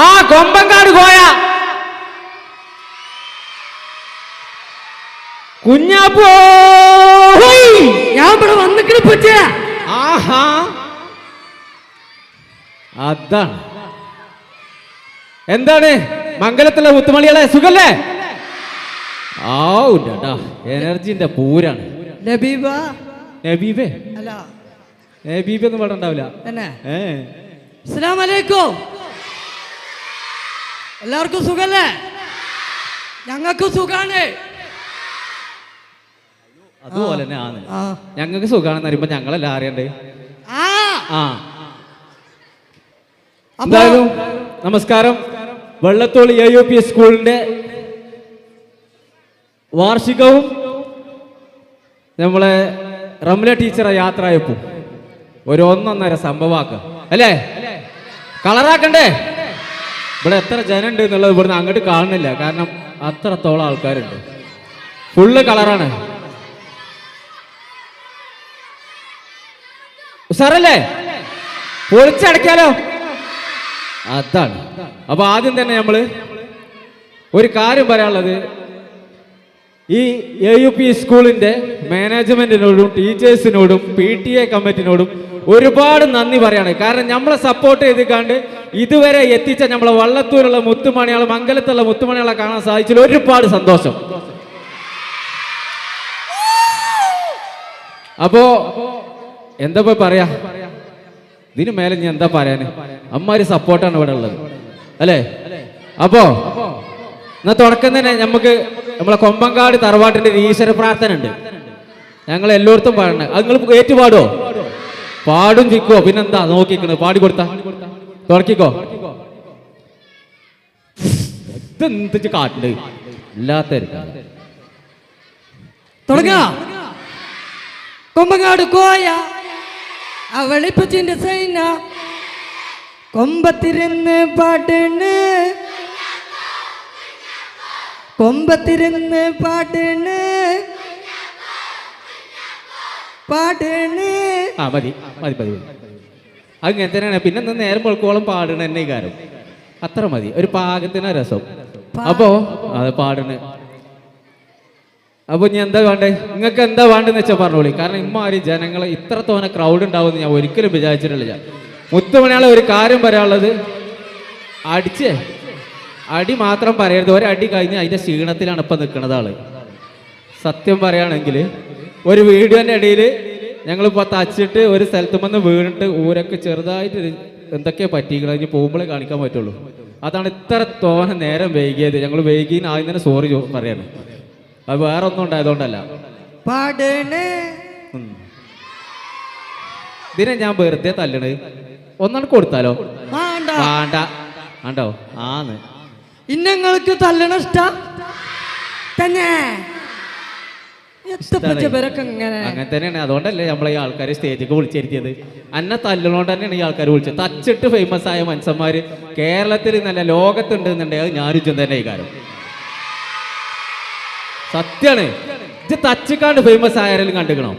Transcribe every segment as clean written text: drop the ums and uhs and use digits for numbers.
ആ കൊമ്പങ്കാട് കോയ കുഞ്ഞാപ്പോ ഞാൻ ഇവിടെ വന്നിക്കണ പറ്റിയ ആഹാ അതാണ്. എന്താണ് മംഗലത്തുള്ള മുത്തുമണികളെ സുഖല്ലേ? ആ ഉണ്ടേട്ടാ എനർജിന്റെ പൂരാണ്. നബീബ നബീബേ അല്ല നബീബ് ഒന്നും ഇവിടെ ഉണ്ടാവില്ല. അസ്സലാമു അലൈക്കും. എല്ലാവർക്കും സുഖല്ലേ? ഞങ്ങൾക്ക് സുഖാണ്. അതുപോലെ തന്നെ ആണ് ഞങ്ങൾക്ക് സുഖാണെന്ന് അറിയുമ്പോ ഞങ്ങളെല്ലാം അറിയണ്ടേ. എന്തായാലും നമസ്കാരം. വെള്ളത്തോളി AUP സ്കൂളിന്റെ വാർഷികവും നമ്മളെ റംല ടീച്ചറെ യാത്രയപ്പും ഒരു ഒന്നൊന്നര സംഭവമാക്ക അല്ലേ? കളറാക്കണ്ടേ? ഇവിടെ എത്ര ജനുണ്ട് എന്നുള്ളത് ഇവിടുന്ന് അങ്ങോട്ട് കാണുന്നില്ല, കാരണം അത്രത്തോളം ആൾക്കാരുണ്ട്. ഫുള്ള് കളറാണ്. ഉസാറല്ലേ? പൊളിച്ചടക്കാലോ. അതാണ്. അപ്പൊ ആദ്യം തന്നെ നമ്മള് ഒരു കാര്യം പറയാനുള്ളത്, ഈ AUP സ്കൂളിന്റെ മാനേജ്മെന്റിനോടും ടീച്ചേഴ്സിനോടും PTA കമ്മിറ്റിനോടും ഒരുപാട് നന്ദി പറയാണ്. കാരണം നമ്മളെ സപ്പോർട്ട് ചെയ്തിക്കാണ്ട് ഇതുവരെ എത്തിച്ച നമ്മളെ വള്ളത്തൂരുള്ള മുത്തുമണിയാളെ, മംഗലത്തുള്ള മുത്തുമണിയാളെ കാണാൻ സാധിച്ചതിൽ ഒരുപാട് സന്തോഷം. അപ്പോ എന്താ പോയി പറയാ, ഇതിന് മേലെ ഞാൻ എന്താ പറയാന്, അമ്മാര് സപ്പോർട്ടാണ് ഇവിടെ ഉള്ളത് അല്ലേ? അപ്പോ എന്നാ തുടക്കം തന്നെ നമുക്ക് നമ്മളെ കൊമ്പങ്കാട് തറവാട്ടിന്റെ ഈശ്വര പ്രാർത്ഥന ഉണ്ട്. ഞങ്ങൾ എല്ലായിടത്തും പാടണേ. അത് നിങ്ങൾ ഏറ്റുപാടുവോ? പാടും ചിക്കോ? പിന്നെന്താ നോക്കിക്കണ്, പാടി കൊടുത്താ തുടക്കിക്കോ. ഇതെന്ത് കാട്ടുണ്ട് ഇല്ലാത്ത തുടങ്ങ. കൊമ്പങ്ങാട് കോയ അവളിപ്പച്ചിന്റെ സൈന കൊമ്പത്തിരുന്ന് പാട്ടണ്, കൊമ്പത്തിരുന്ന് പാട്ടണ് പാടണ്. ആ മതി മതി മതി. അങ്ങനെ തന്നെയാണ്. പിന്നെ നേരം വെളുക്കോളം പാടണ തന്നെ ഈ കാര്യം അത്ര മതി, ഒരു പാകത്തിന് രസം. അപ്പോ അത് പാടണ്. അപ്പൊ ഞാൻ എന്താ വേണ്ടേ, നിങ്ങൾക്ക് എന്താ വേണ്ടെന്ന് വെച്ചാൽ പറഞ്ഞോളി. കാരണം ഇമ്മാതിരി ജനങ്ങളെ ഇത്രത്തോനെ ക്രൗഡ് ഉണ്ടാവുമെന്ന് ഞാൻ ഒരിക്കലും വിചാരിച്ചിട്ടില്ല. മുത്തുമണിയാളെ ഒരു കാര്യം പറയാനുള്ളത്, അടി മാത്രം പറയരുത്. ഒരടി കഴിഞ്ഞ് അതിന്റെ ക്ഷീണത്തിലാണ് ഇപ്പൊ നിൽക്കുന്നത് ആള്. സത്യം പറയുകയാണെങ്കിൽ ഒരു വീഡിയോന്റെ ഇടയിൽ ഞങ്ങളിപ്പോൾ തച്ചിട്ട് ഒരു സ്ഥലത്ത് വന്ന് വീണിട്ട് ഊരൊക്കെ ചെറുതായിട്ട് എന്തൊക്കെയാ പറ്റിക്കണം, ഇനി പോകുമ്പോഴേ കാണിക്കാൻ പറ്റുള്ളൂ. അതാണ് ഇത്ര തോനെ നേരം വൈകിയത്. ഞങ്ങൾ വൈകിന് ആദ്യം തന്നെ സോറി പറയാണ്. അത് വേറെ ഒന്നും ഉണ്ടായതുകൊണ്ടല്ല. ഇതിനെ ഞാൻ വെറുതെ തല്ലണ്. ഒന്നാണ് കൊടുത്താലോ? വേണ്ട വേണ്ടോ? ആന്ന് ഇന്നങ്ങൾക്ക് തല്ലണ ഇഷ്ടം തന്നെ. അങ്ങനെ തന്നെയാണ്. അതുകൊണ്ടല്ലേ നമ്മളെ ഈ ആൾക്കാരെ സ്റ്റേജിലേക്ക് വിളിച്ചിരുത്തിയത്. അന്നെ തല്ലുകൊണ്ട് തന്നെയാണ് ഈ ആൾക്കാർ വിളിച്ചത്. തച്ചിട്ട് ഫേമസ് ആയ മനുഷ്യന്മാര് കേരളത്തിൽ നല്ല ലോകത്തുണ്ട് എന്നുണ്ടെങ്കിൽ അത് ഞാനും തന്നെ ഈ കാര്യം സത്യാണ്. ഇത് തച്ചിക്കാണ്ട് ഫേമസ് ആയാലും കണ്ടുക്കണോ?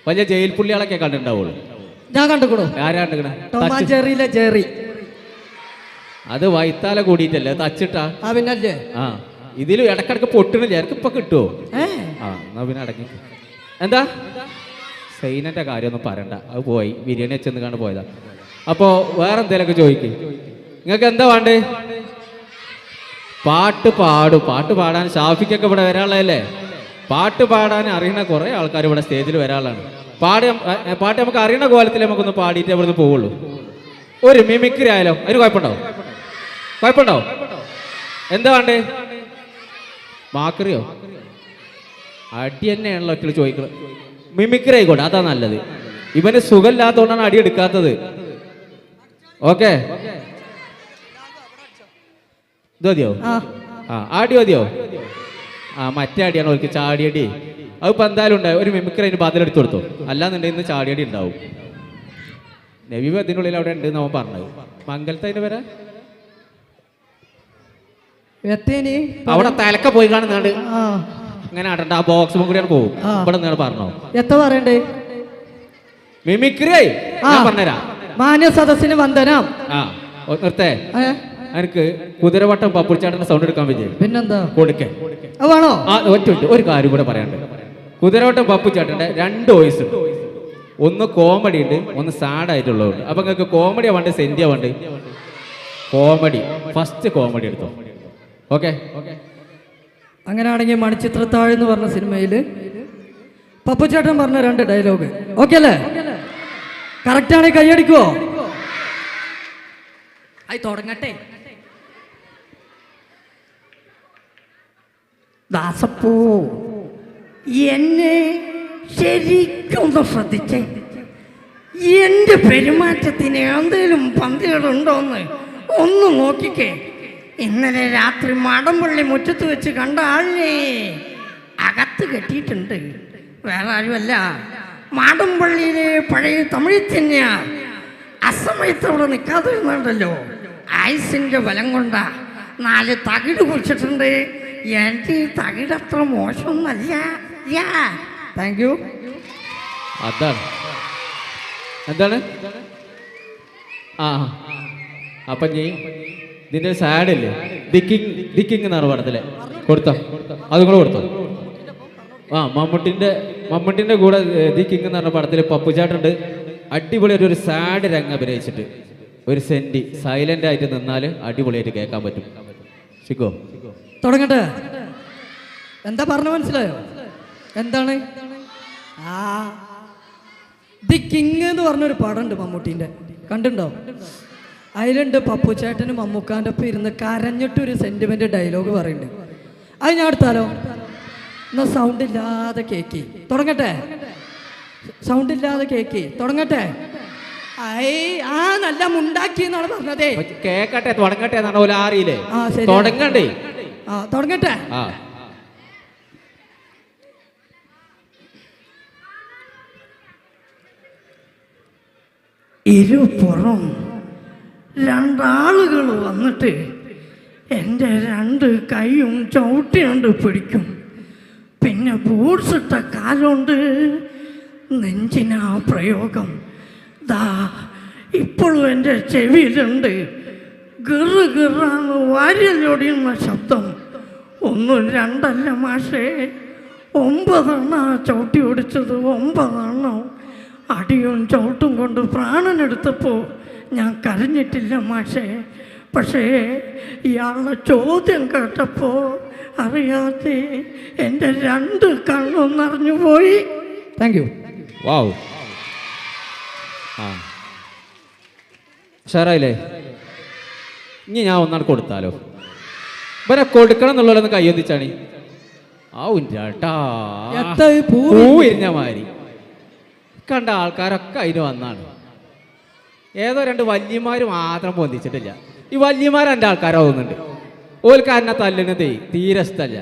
വലിയ ജയിൽ പുള്ളികളൊക്കെ കണ്ടിട്ടുണ്ടാവുള്ളൂ. ഞാൻ കണ്ടുക്കണോ? ആരാ കണ്ടുക്കണേ? അത് വൈത്താല കൂടിയിട്ടല്ലേ തച്ചിട്ടാ. ആ ഇതിൽ ഇടക്കിടക്ക് പൊട്ടണില്ല. എനിക്ക് ഇപ്പൊ കിട്ടുമോ? ആ എന്നാ പിന്നെ അടങ്ങി. എന്താ സൈനന്റെ കാര്യമൊന്നും പറയണ്ട, അത് പോയി. ബിരിയാണി വെച്ചെന്ന് കണ്ട് പോയതാ. അപ്പോ വേറെ എന്തേലൊക്കെ ചോദിക്കും. നിങ്ങൾക്ക് എന്താ വേണ്ടേ? പാട്ട് പാടാൻ ഷാഫിക്കൊക്കെ ഇവിടെ വരാനുള്ളതല്ലേ? പാട്ട് പാടാൻ അറിയുന്ന കുറെ ആൾക്കാർ ഇവിടെ സ്റ്റേജിൽ വരാനുള്ളതാണ്. പാട്ട് നമുക്ക് അറിയുന്ന കോലത്തിൽ നമുക്കൊന്ന് പാടിയിട്ട് ഇവിടുന്ന് പോവുള്ളൂ. ഒരു മിമിക്രി ആയാലോ? അതിന് കുഴപ്പമുണ്ടോ? എന്താ വേണ്ടേ? മാക്രിയോ? അടി തന്നെയാണല്ലോ ഒറ്റ ചോദിക്കുന്നത്. മിമിക്രി ആയിക്കോട്ടെ, അതാ നല്ലത്. ഇവന് സുഖമില്ലാത്തതുകൊണ്ടാണ് അടി എടുക്കാത്തത്. ഓക്കെ ഇത് മതിയോ? ആടി മതിയോ? മറ്റേ അടിയാണ് അവർക്ക് ചാടിയടി. അതിപ്പോൾ എന്തായാലും ഉണ്ടാവും. ഒരു മിമിക്രി അതിന് ബദലെടുത്ത് കൊടുത്തു. അല്ലാന്നുണ്ടെങ്കിൽ ഇന്ന് ചാടിയടി ഉണ്ടാവും. നബീബ് അതിനുള്ളിൽ അവിടെ ഉണ്ട് നമ്മൾ പറഞ്ഞത്. മംഗലത്തെ അതിന് വരാ അവിടെ തലക്ക പോയി കാണുന്നുണ്ട്. അങ്ങനെ ആടണ്ട, ആ ബോക്സ് കൂടിയാണ് പോകും. ഇവിടെ നിങ്ങൾ പറഞ്ഞോ എത്ര പറയണ്ടേ? മിമിക്രി പറഞ്ഞുതരാം. മാന്യ സദസ്സിന് വന്ദനം. നിർത്തേ ഏ? എനിക്ക് കുതിരവട്ടം പപ്പുച്ചാട്ടന്റെ സൗണ്ട് എടുക്കാൻ പറ്റില്ല. പിന്നെന്താ കൊടുക്കേ അത് വേണോ? ആ ഒറ്റ ഒരു കാര്യം കൂടെ പറയാണ്ട്. കുതിരവട്ടം പപ്പുച്ചാട്ടന്റെ 2 വോയിസ് ഉണ്ട്. ഒന്ന് കോമഡി ഉണ്ട്, ഒന്ന് സാഡ് ആയിട്ടുള്ളതുണ്ട്. അപ്പൊ നിങ്ങൾക്ക് കോമഡിയാ വേണ്ട സെന്റിയാ വേണ്ട? കോമഡി ഫസ്റ്റ് കോമഡി എടുത്തോ. ഓക്കെ അങ്ങനെയാണെങ്കിൽ മണിച്ചിത്രത്താഴ് എന്ന് പറഞ്ഞ സിനിമയിൽ പപ്പുച്ചേട്ടൻ പറഞ്ഞ 2 ഡയലോഗ് ഓക്കെ അല്ലേ? കറക്റ്റ് ആണെങ്കിൽ കൈയടിക്കുവോ? ആയി തുടങ്ങട്ടെ. ദാസപ്പൂ എന്നെ ശരിക്കൊന്ന് ശ്രദ്ധിച്ചേ. എന്റെ പെരുമാറ്റത്തിന് എന്തെങ്കിലും പന്തികളുണ്ടോന്ന് ഒന്ന് നോക്കിക്കേ. ഇന്നലെ രാത്രി മാടമ്പള്ളി മുറ്റത്ത് വെച്ച് കണ്ട ആളിനെ അകത്ത് കെട്ടിയിട്ടുണ്ട്. വേറെ ആരുമല്ല, മാടമ്പള്ളിയിലെ പഴയ തമിഴിൽ തന്നെയാ. അസമയത്ത് അവിടെ നിൽക്കാതിരുന്നുണ്ടല്ലോ, ആയുസിന്റെ ബലം കൊണ്ടാ 4 തകിട് കുറിച്ചിട്ടുണ്ട്. എൻ്റെ ഈ തകിടത്ര മോശമൊന്നല്ല. Thank you. അതാണ് എന്താണ് ആ അപ്പൊ നീ ഇതിന്റെ സാഡ് ഇല്ലേ, ദിക്കിങ് എന്നാണ് പടത്തിലെ കൊടുത്തോ, അതും കൂടെ കൊടുത്തോ. ആ മമ്മൂട്ടിന്റെ കൂടെ ദിക്കിങ് എന്ന് പറഞ്ഞ പടത്തിൽ പപ്പുചാട്ടുണ്ട്. അടിപൊളിയായിട്ട് ഒരു സാഡ് രംഗം അഭിനയിച്ചിട്ട് ഒരു സെന്റി സൈലന്റ് ആയിട്ട് നിന്നാൽ അടിപൊളിയായിട്ട് കേൾക്കാൻ പറ്റും. ശിക്കോ തുടങ്ങട്ടെ. എന്താ പറഞ്ഞ മനസ്സിലായോ? എന്താണ് ആ ദി കിങ് എന്ന് പറഞ്ഞൊരു പടമുണ്ട് മമ്മൂട്ടീൻ്റെ, കണ്ടുണ്ടോ? അതിലുണ്ട് പപ്പുച്ചേട്ടനും മമ്മൂക്കാൻ്റെ ഒപ്പം ഇരുന്ന് കരഞ്ഞിട്ടൊരു സെന്റിമെന്റ് ഡയലോഗ് പറയുന്നുണ്ട്. അത് ഞാൻ എടുത്താലോ? എന്നാ സൗണ്ട് ഇല്ലാതെ കേക്കി തുടങ്ങട്ടെ. സൗണ്ട് ഇല്ലാതെ കേക്കി തുടങ്ങട്ടെ. ആ നല്ല മുണ്ടാക്കി എന്നാണ് പറഞ്ഞതേ. കേക്കട്ടെ, തുടങ്ങട്ടെ എന്നാണ് ഓല അറിയില്ലേ? ആ ശരി, തുടങ്ങണ്ടേ? ആ തുടങ്ങട്ടെ. ആ ഇരുപുറം 2 ആളുകൾ വന്നിട്ട് എൻ്റെ 2 കൈയും ചവിട്ടിയുണ്ട് പിടിക്കും. പിന്നെ ബൂട്ട്സ് ഇട്ട കാലുകൊണ്ട് നെഞ്ചിനാ പ്രയോഗം. ദാ ഇപ്പോഴും എൻ്റെ ചെവിയിലുണ്ട് ഗിറ് ഗിറാന്ന് വാര്യലൊടിയുന്ന ശബ്ദം. 1 2 മാഷേ, 9 ചവിട്ടി ഓടിച്ചത്. 9 അടിയും ചവിട്ടും കൊണ്ട് പ്രാണനെടുത്തപ്പോൾ ഞാൻ കരഞ്ഞിട്ടില്ല മാഷേ. പക്ഷേ ഇയാളുടെ ചോദ്യം കേട്ടപ്പോൾ അറിയാതെ എൻ്റെ 2 കണ്ണും നിറഞ്ഞു പോയി. Thank you. വാവ്, ആ ഷറായില്ലേ? ഇനി ഞാൻ ഒന്നാണ് കൊടുത്താലോ? ഇവരെ കൊടുക്കണം എന്നുള്ളതൊന്ന് കയ്യൊന്നിച്ചാണ്. പൂവിരിഞ്ഞ മാതിരി കണ്ട ആൾക്കാരൊക്കെ അതിന് വന്നാണ്. ഏതോ 2 വല്യമാര് മാത്രം പൊന്തിച്ചിട്ടില്ല. ഈ വല്യമാർ എൻ്റെ ആൾക്കാരാവുന്നുണ്ട്. ഓൽക്കാരനെ തല്ലുന്നതേ തീരെ ഇഷ്ടമല്ല.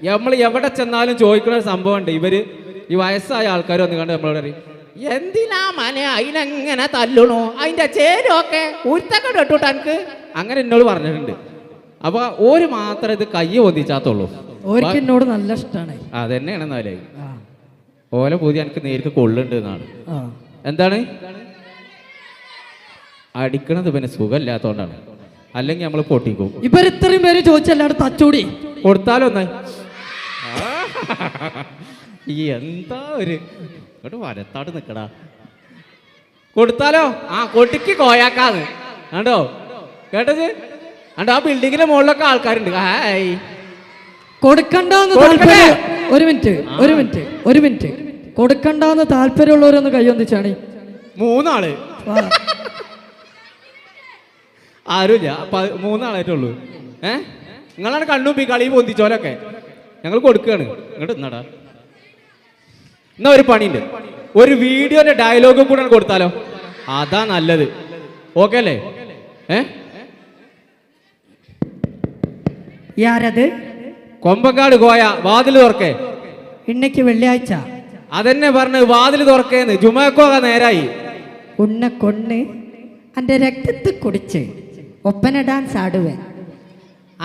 നമ്മൾ എവിടെ ചെന്നാലും ചോദിക്കുന്ന ഒരു സംഭവം ഉണ്ട്. ഇവര് ഈ വയസ്സായ ആൾക്കാർ വന്ന് കണ്ട് നമ്മളോട് പറയും, എന്തിനാ മനെ അതിനെങ്ങനെ തല്ലണോ, അതിൻ്റെ ചേരൊക്കെ ഉരുത്തൊക്കെ ഇട്ടൂട്ട എനിക്ക്, അങ്ങനെ എന്നോട് പറഞ്ഞിട്ടുണ്ട്. അപ്പൊ ഓര് മാത്രമേ ഇത് കൈ പൊന്തിച്ചാത്തുള്ളൂ. എന്നോട് നല്ല ഇഷ്ടമാണ്. അതന്നെയാണ്. എന്നാലേ ഓല പുതിയ എനിക്ക് നേരിട്ട് കൊള്ളുണ്ട് എന്നാണ്. എന്താണ് അടിക്കണത്? പിന്നെ സുഖമില്ലാത്തോണ്ടാണ്, അല്ലെങ്കിൽ നമ്മൾ പൊട്ടിക്കും. ഇവർ ഇത്രയും പേര് ചോദിച്ചല്ലാണ്ട് തച്ചൂടി കൊടുത്താലോ? ഒന്ന് എന്താ ഒരു ഇങ്ങോട്ട് വലത്താട് നിക്കടാ. കൊടുത്താലോ? ആ കൊട്ടിക്ക് കോയാക്കാന്ന് കണ്ടോ? കേട്ടത് കണ്ടോ? ആ ബിൽഡിങ്ങിന്റെ മുകളിലൊക്കെ ആൾക്കാരുണ്ട്. ഹായ് കൊടുക്കണ്ടെന്ന് ഒരു മിനിറ്റ് കൊടുക്കണ്ടെന്ന് താല്പര്യമുള്ളവരൊന്ന് കൈയൊന്നിച്ചാണ്. 3 ആള്, ആരുമില്ല, 3 ആളായിട്ടുള്ളൂ. നിങ്ങളാണ് കണ്ണുമ്പി കളി പൊന്തിച്ചോലൊക്കെ. ഞങ്ങൾ കൊടുക്കുകയാണ്. ഇങ്ങോട്ട് എന്നാടാ, എന്നാ ഒരു പണിയുണ്ട്, ഒരു വീഡിയോന്റെ ഡയലോഗും കൂടെ കൊടുത്താലോ? അതാ നല്ലത്. ഓക്കെ അല്ലേ? യാരത്? കൊമ്പങ്കാട് കോയ വാതിൽ തുറക്കേ. ഇന്നയ്ക്ക് വെള്ളിയാഴ്ച അതെന്നെ പറഞ്ഞ് വാതിൽ തുറക്കേന്ന്. ജുമാക്കോക നേരായി. ഉണ്ണ കൊണ്ണ് അന്റെ രക്തത്തിൽ കുടിച്ച് ഒപ്പന ഡാൻസ് ആടുവേ.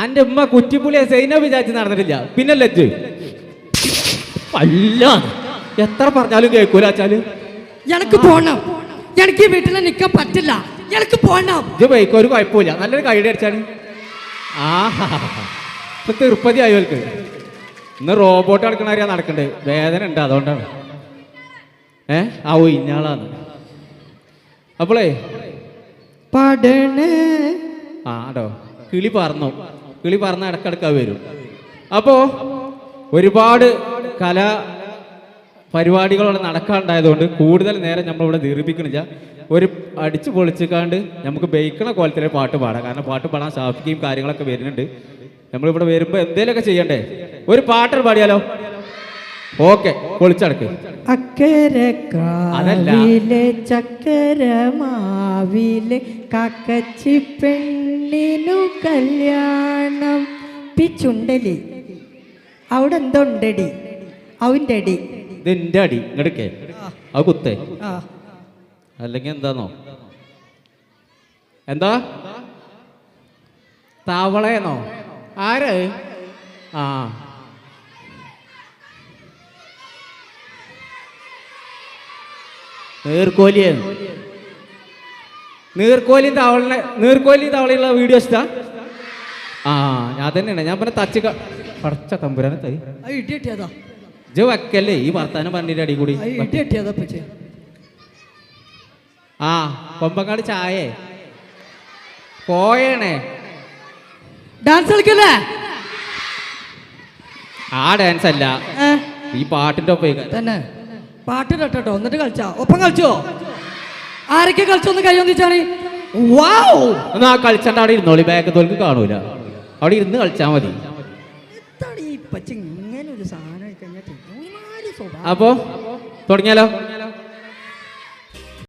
അന്റെ ഉമ്മ കുറ്റിപ്പുളിയെ സൈന വിചാരിച്ച് നടന്നിട്ടില്ല. പിന്നല്ലേ അല്ല, എത്ര പറഞ്ഞാലും കേൾക്കൂല. വെച്ചാല് എനിക്ക് പോണം, എനിക്ക് വീട്ടിൽ നിൽക്കാൻ പറ്റില്ല. എനിക്ക് പോണം. ഇത് ബൈക്ക് ഒരു കുഴപ്പമില്ല, നല്ലൊരു കൈഡി അടിച്ചാണ്. ആ ഇപ്പൊ തിരുപ്പതി ആയോൽക്ക് ഇന്ന് റോബോട്ട് നടക്കണാരിയാ നടക്കണ്ടേ, വേദന ഉണ്ട് അതുകൊണ്ടാണ്. ആ ഇഞ്ഞാളാണ്. അപ്പോളേ പഠനേ ആടോ കിളി പറന്നു, കിളി പറന്ന ഇടക്കിടക്ക് വരും. അപ്പോൾ ഒരുപാട് കലാ പരിപാടികളോടെ നടക്കാനുണ്ടായതുകൊണ്ട് കൂടുതൽ നേരം നമ്മളിവിടെ ദീർഘിപ്പിക്കണില്ല. ഒരു അടിച്ചു പൊളിച്ചിക്കാണ്ട് നമുക്ക് ബൈക്കണ കോലത്തിലെ പാട്ട് പാടാം. കാരണം പാട്ട് പാടാൻ ഷാഫിക്കും കാര്യങ്ങളൊക്കെ വരുന്നുണ്ട്. നമ്മളിവിടെ വരുമ്പോൾ എന്തേലൊക്കെ ചെയ്യണ്ടേ, ഒരു പാട്ട് പാടിയാലോ? ഓക്കെ, പൊളിച്ചടക്ക്. അക്കരെ കാവിലെ ചക്കരമാവിലെ കാക്കച്ചി പെണ്ണിനു കല്യാണം. പിച്ചുണ്ടലി അവിടെ എന്തോ ഉണ്ടടി, അവൻ്റെ അടി. ഇതിന്റെ അടി ഇങ്ങടക്കേ അത് കുത്തേ, അല്ലെങ്കിൽ എന്താന്നോ, എന്താ തവളയെന്നോ? ആര്? ആ നീർക്കോലിയും തവളയുള്ള വീഡിയോ ഇഷ്ടാ? ആ ഞാൻ തന്നെയാണ്. ഞാൻ പറഞ്ഞ തച്ച് പടച്ച തമ്പുരാനെ തൈ ജ വക്കല്ലേ ഈ വർത്താനം പറഞ്ഞിട്ട് അടി കൂടി. ആ കൊമ്പങ്ങാട് ചായേ പോയണേ ഡാൻസ് കളിക്കല്ലേ? ആ ഡാൻസ് അല്ല, ഈ പാട്ടിന്റെ ഒപ്പം തന്നെ. പാട്ടിട്ടോ എന്നിട്ട് കളിച്ചാ ഒപ്പം കളിച്ചോ? ആരൊക്കെ കളിച്ചോന്ന് കയ്യൊന്നിച്ചാണ്. എന്നാ ആ കളിച്ചണ്ട അവിടെ ഇരുന്നോളി, ബാക്ക് തോൽക്ക് കാണൂല, അവിടെ ഇരുന്ന് കളിച്ചാ മതി. ഇങ്ങനെ ഒരു സാധനം അപ്പോ തുടങ്ങിയാലോ?